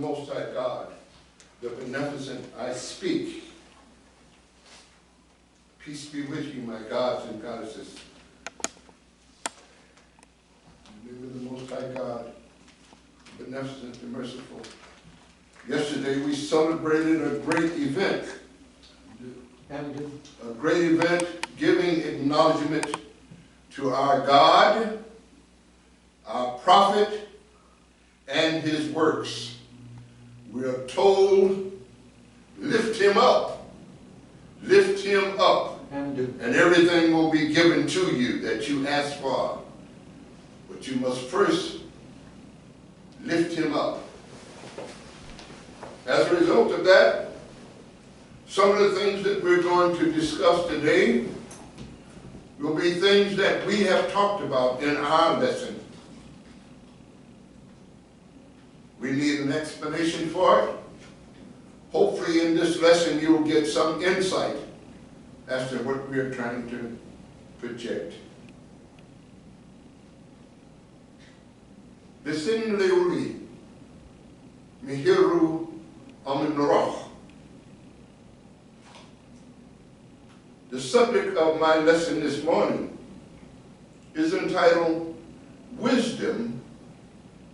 Most High God, the Beneficent, I speak. Peace be with you, my gods and goddesses. In the name of the Most High God, Beneficent and Merciful. Yesterday we celebrated a great event. A great event giving acknowledgement to our God, our prophet, and his works. We are told, lift him up, and everything will be given to you that you ask for. But you must first lift him up. As a result of that, some of the things that we're going to discuss today will be things that we have talked about in our lesson. We need an explanation for it. Hopefully in this lesson you'll get some insight as to what we're trying to project. Bisin leuli mihiru aminroch. The subject of my lesson this morning is entitled Wisdom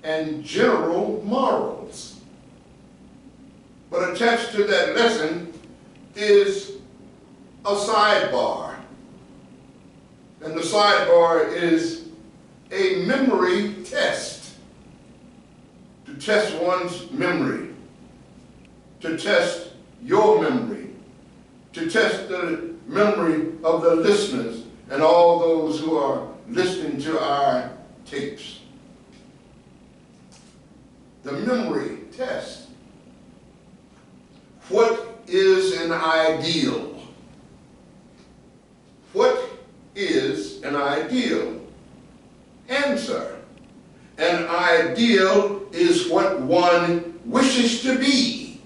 and General Morals. But attached to that lesson is a sidebar. And the sidebar is a memory test. To test one's memory. To test your memory. To test the memory of the listeners and all those who are listening to our tapes. The memory test. What is an ideal? What is an ideal? Answer. An ideal is what one wishes to be.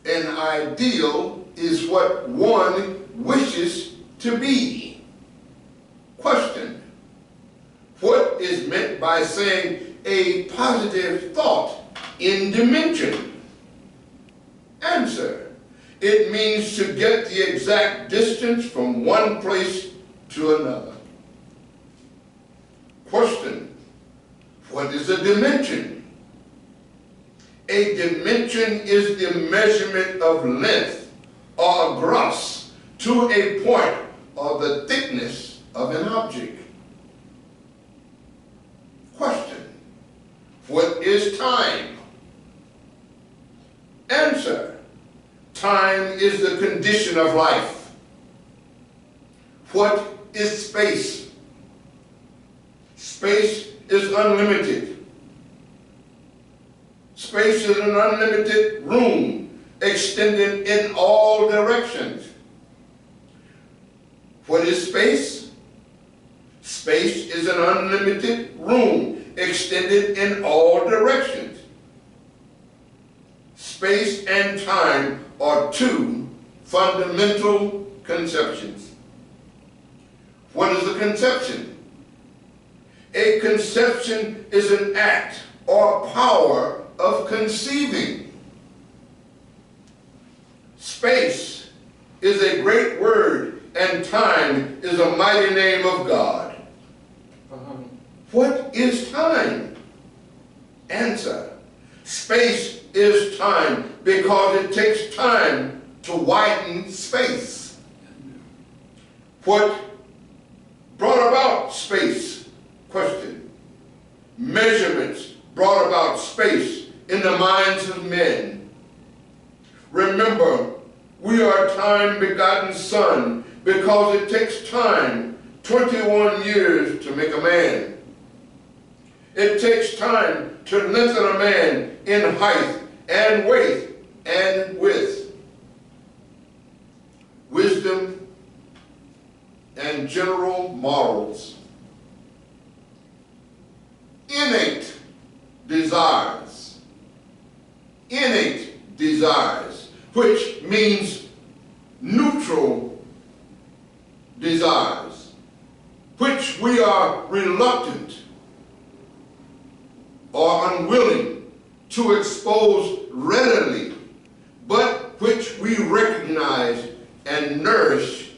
An ideal is what one wishes to be. Question. What is meant by saying a positive thought in dimension? Answer. It means to get the exact distance from one place to another. Question. What is a dimension? A dimension is the measurement of length or across to a point or the thickness of an object. Question. What is time? Answer. Time is the condition of life. What is space? Space is unlimited. Space is an unlimited room extended in all directions. What is space? Space is an unlimited room extended in all directions. Space and time are two fundamental conceptions. What is a conception? A conception is an act or power of conceiving. Space is a great word and time is a mighty name of God. What is time? Answer. Space is time because it takes time to widen space. What brought about space? Question. Measurements brought about space in the minds of men. Remember, we are time-begotten son because it takes time, 21 years to make a man. It takes time to lengthen a man in height and weight and width. Wisdom and general morals. Innate desires. Innate desires, which means neutral desires, which we are reluctant or unwilling to expose readily, but which we recognize and nourish,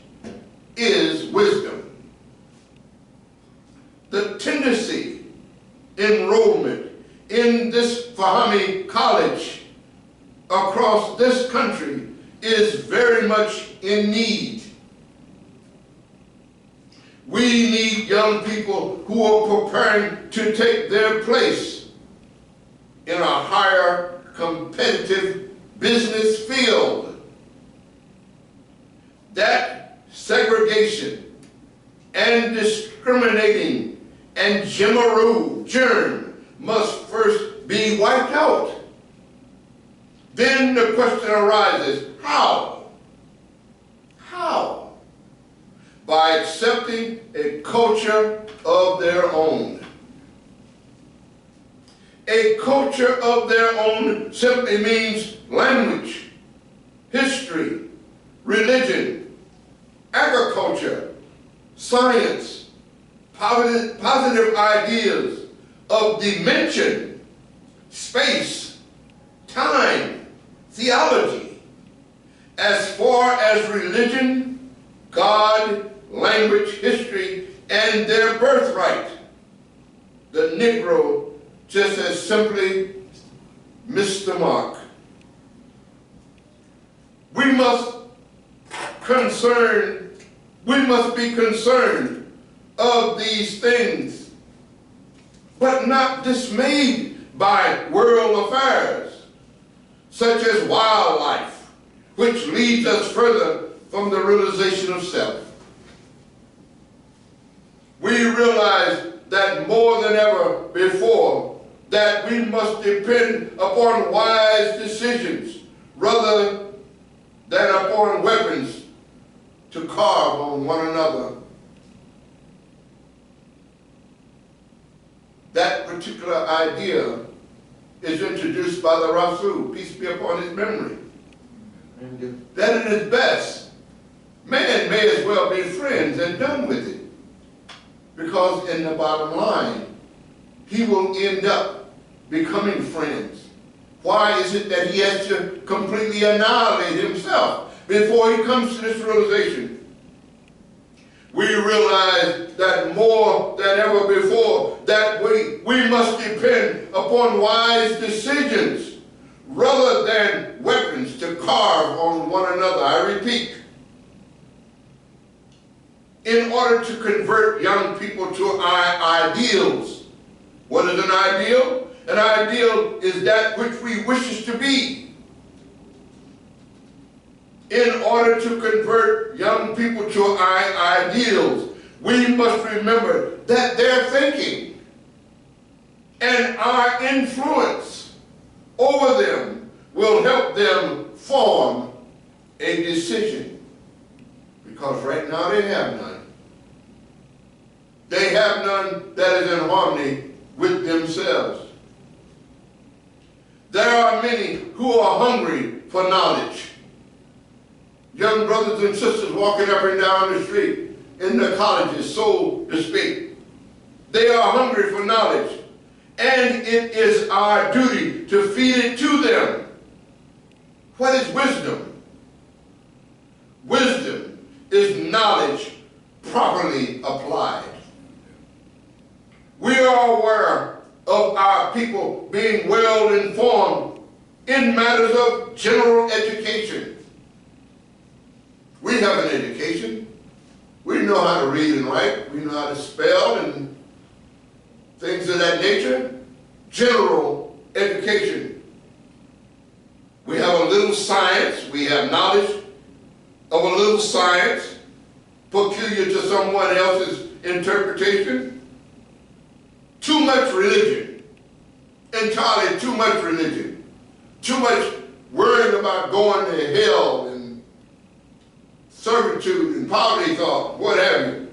is wisdom. The tendency enrollment in this Fahmy College across this country is very much in need. We need young people who are preparing to take their place in a higher competitive business field. That segregation and discriminating and germ must first be wiped out. Then the question arises, how? How? By accepting a culture of their own. A culture of their own simply means language, history, religion, agriculture, science, positive ideas of dimension, space, time, theology. As far as religion, God, language, history, and their birthright, the Negro just as simply missed the mark. We must be concerned of these things, but not dismayed by world affairs, such as wildlife, which leads us further from the realization of self. We realize that more than ever before, that we must depend upon wise decisions rather than upon weapons to carve on one another. That particular idea is introduced by the Rasul, peace be upon his memory. That at its best, man may as well be friends and done with it. Because in the bottom line, he will end up becoming friends. Why is it that he has to completely annihilate himself before he comes to this realization? We realize that more than ever before, that we must depend upon wise decisions rather than weapons to carve on one another. I repeat, in order to convert young people to our ideals. What is an ideal? An ideal is that which we wish to be. In order to convert young people to our ideals, we must remember that their thinking and our influence over them will help them form a decision. Because right now they have none. They have none that is in harmony with themselves. There are many who are hungry for knowledge. Young brothers and sisters walking up and down the street in the colleges, so to speak. They are hungry for knowledge. And it is our duty to feed it to them. What is wisdom? Wisdom is knowledge properly applied. We are aware of our people being well informed in matters of general education. We have an education. We know how to read and write. We know how to spell and things of that nature. General education. We have a little science. We have knowledge of a little science peculiar to someone else's interpretation. Too much religion. Entirely too much religion. Too much worrying about going to hell and servitude and poverty thought, what have you.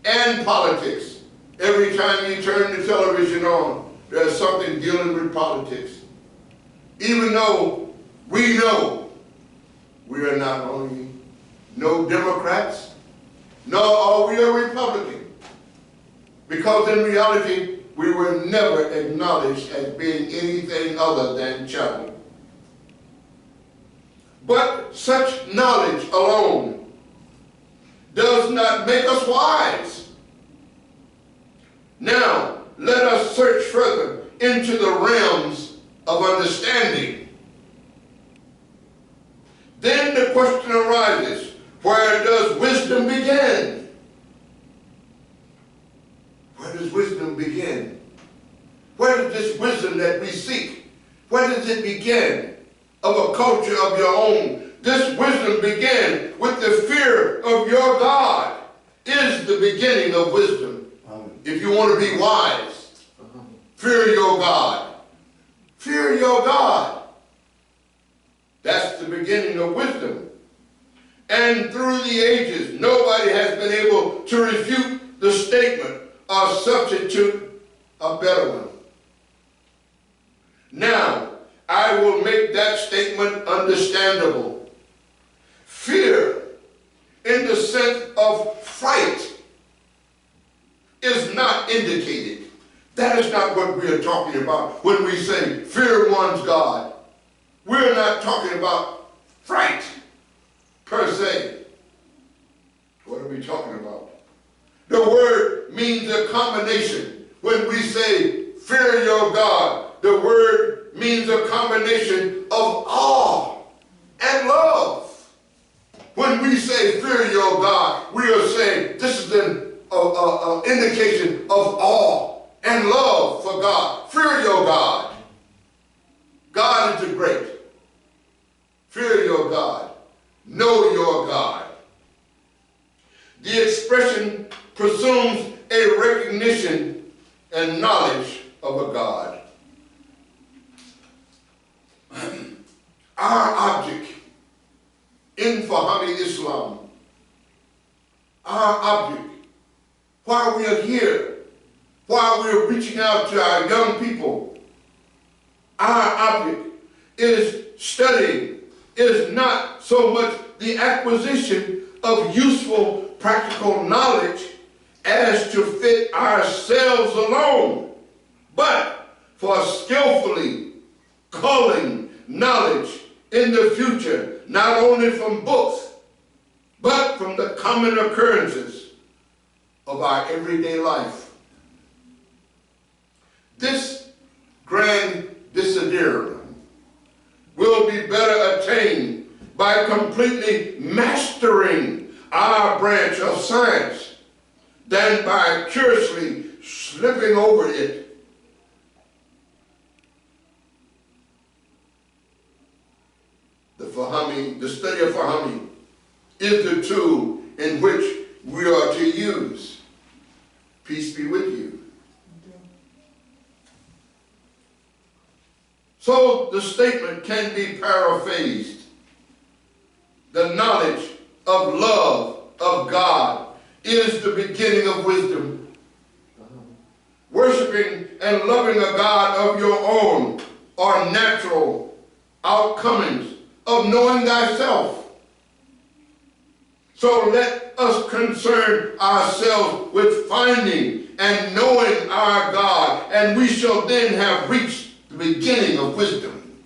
And politics. Every time you turn the television on, there's something dealing with politics. Even though we know we are not only no Democrats, nor are we a Republican. Because in reality, we were never acknowledged as being anything other than chattel. But such knowledge alone does not make us wise. Now, let us search further into the realms of understanding. Then the question arises, where does wisdom begin? Where does wisdom begin? Where does this wisdom that we seek, where does it begin? Of a culture of your own. This wisdom began with the fear of your God, is the beginning of wisdom. If you want to be wise, fear your God. Fear your God. That's the beginning of wisdom. And through the ages, nobody has been able to refute the statement or substitute a better one. Now, I will make that statement understandable. Fear, in the sense of fright, is not indicated. That is not what we are talking about when we say fear one's God. We're not talking about fright per se. What are we talking about? The word means a combination. When we say fear your God, the word means a combination of awe and love. When we say fear your God, we are saying this is an indication of awe and love for God. Fear your God. God is the great. Fear your God. Know your God. The expression presumes a recognition and knowledge of a God. Our object in Fahami Islam, our object, while we are here, while we are reaching out to our young people, our object is studying, is not so much the acquisition of useful practical knowledge as to fit ourselves alone, but for skillfully culling knowledge in the future, not only from books, but from the common occurrences of our everyday life. This grand desiderata will be better attained by completely mastering our branch of science than by curiously slipping over it. The study of Fahami is the tool in which we are to use. Peace be with you. So the statement can be paraphrased. The knowledge of love of God is the beginning of wisdom. Worshiping and loving a God of your own are natural outcomings of knowing thyself. So let us concern ourselves with finding and knowing our God, and we shall then have reached the beginning of wisdom,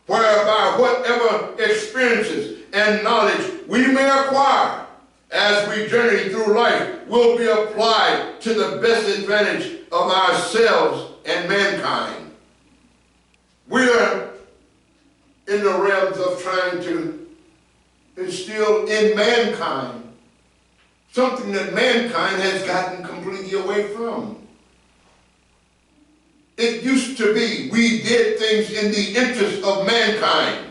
whereby whatever experiences and knowledge we may acquire as we journey through life will be applied to the best advantage of ourselves and mankind. We are in the realms of trying to instill in mankind something that mankind has gotten completely away from. It used to be we did things in the interest of mankind.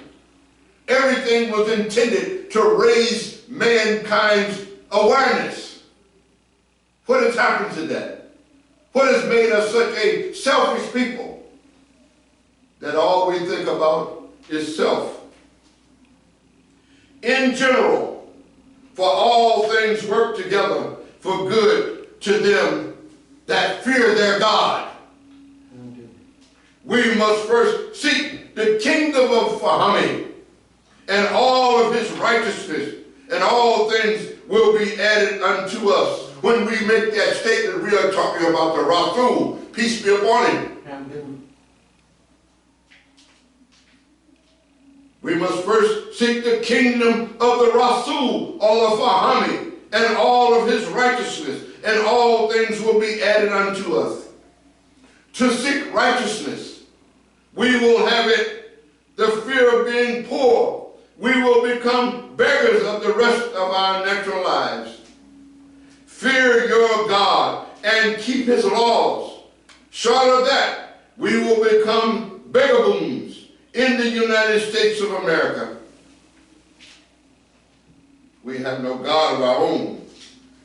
Everything was intended to raise mankind's awareness. What has happened to that? What has made us such a selfish people that all we think about is self? In general, for all things work together for good to them that fear their God. We must first seek the kingdom of Fahami and all of his righteousness, and all things will be added unto us When we make that statement, we are talking about the Rasul, peace be upon him. We must first seek the kingdom of the Rasul, all of Fahami, and all of his righteousness, and all things will be added unto us. To seek righteousness, we will have it, the fear of being poor. We will become beggars of the rest of our natural lives. Fear your God and keep his laws. Short of that, we will become vagabonds in the United States of America. We have no God of our own.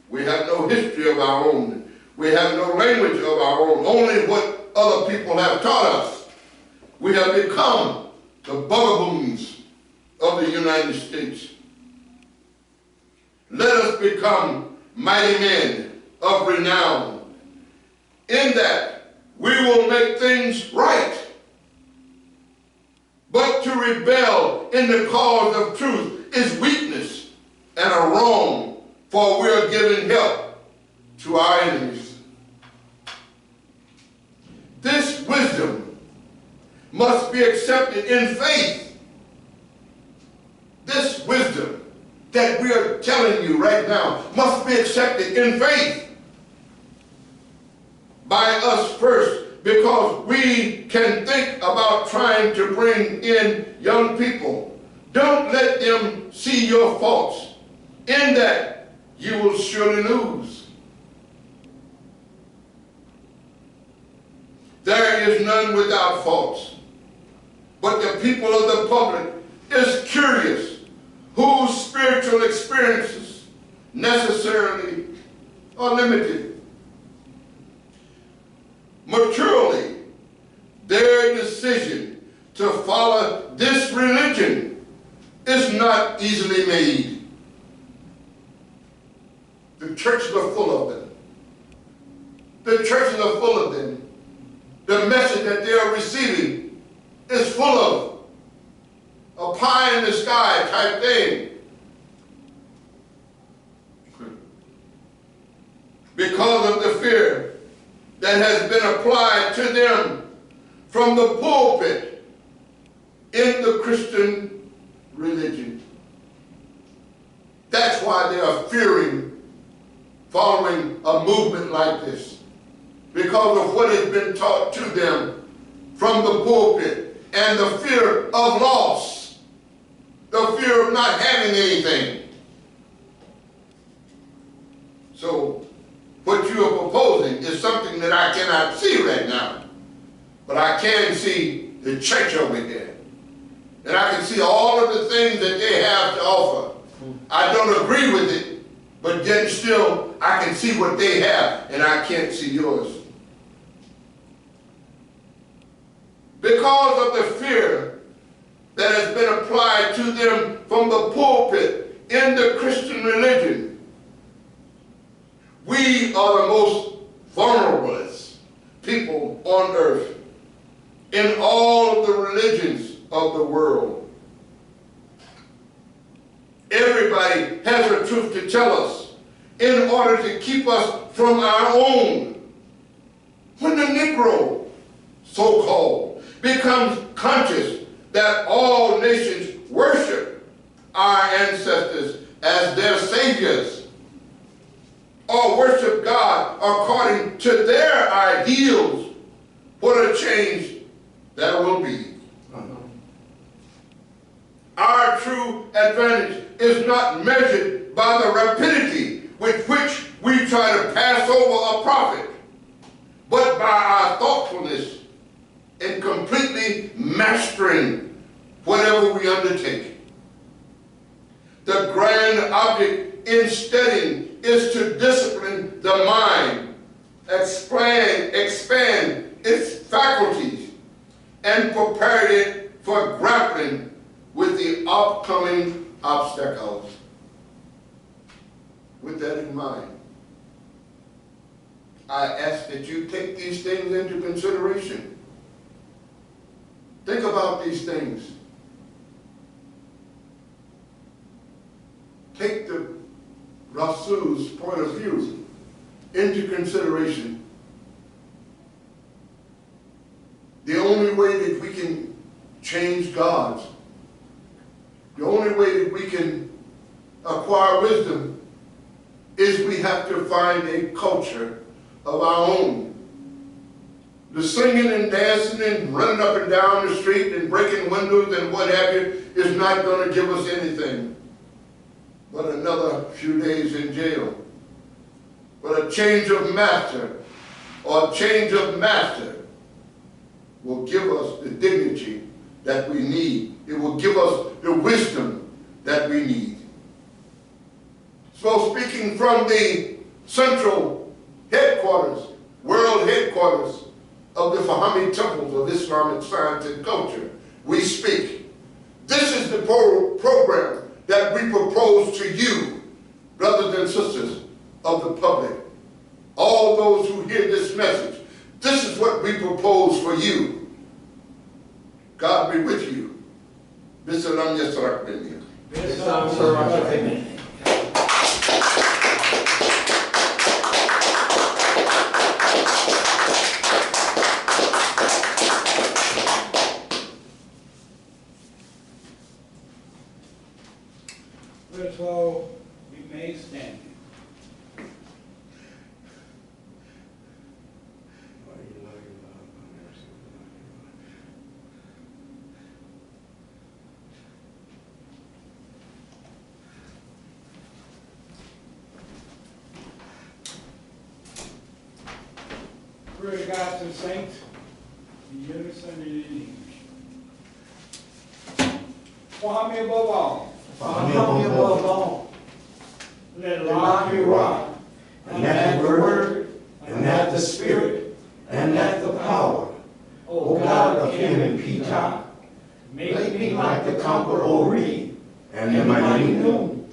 We have no history of our own. We have no language of our own, only what other people have taught us. We have become the vagabonds of the United States. Let us become mighty men of renown, in that we will make things right. But to rebel in the cause of truth is weakness and a wrong, for we are giving help to our enemies. This wisdom must be accepted in faith. This wisdom that we are telling you right now must be accepted in faith by us first, because we can think about trying to bring in young people. Don't let them see your faults. In that, you will surely lose. There is none without faults, but the people of the public is curious whose spiritual experiences necessarily are limited. Maturely, their decision to follow this religion is not easily made. The churches are full of them. The churches are full of them. The message that they are receiving is full of a pie in the sky type thing. Because of the fear that has been applied to them from the pulpit in the Christian religion. That's why they are fearing following a movement like this, because of what has been taught to them from the pulpit, and the fear of loss, the fear of not having anything. So what you are proposing is something that I cannot see right now, but I can see the church over there, and I can see all of the things that they have to offer. I don't agree with it, but yet still I can see what they have, and I can't see yours. Because of the fear that has been applied to them from the pulpit in the Christian religion, we are the most vulnerable people on earth in all of the religions of the world. Everybody has a truth to tell us in order to keep us from our own. When the Negro, so-called, becomes conscious that all nations worship our ancestors as their saviors, or worship God according to their ideals, what a change that will be. Our true advantage is not measured by the rapidity with which we try to pass over a prophet, but by our thoughtfulness in completely mastering whatever we undertake. The grand object in studying is to discipline the mind, expand its faculties, and prepare it for grappling with the upcoming obstacles. With that in mind, I ask that you take these things into consideration. Think about these things. Take the Rasul's point of view into consideration. The only way that we can change gods, the only way that we can acquire wisdom, is we have to find a culture of our own. The singing and dancing and running up and down the street and breaking windows and what have you is not going to give us anything but another few days in jail. But a change of master or a change of master will give us the dignity that we need. It will give us the wisdom that we need. So speaking from the central headquarters, world headquarters of the Fahmy temples of Islamic science and culture, we speak. This is the program that we propose to you, brothers and sisters of the public. All those who hear this message, this is what we propose for you. God be with you. Bisalam yasrak bini. Let us all remain standing. Pray to God and saints in unison and in English. For me above all. Above all, Let Allah be rock, and that the word, and that the spirit, and that the power, O God of him and Peter, make me like the conqueror Ori, and the mighty noon.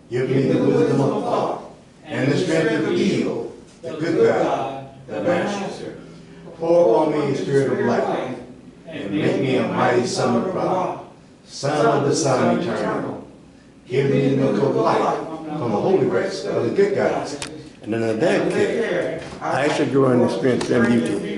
Give me the wisdom of thought, and the strength of evil, the good God, the master. Pour on me the spirit of life, and make me a mighty son of God, son of the Son eternal. Give me the milk of life from the holy rest of the good God. And then of that care, I should grow in the strength and beauty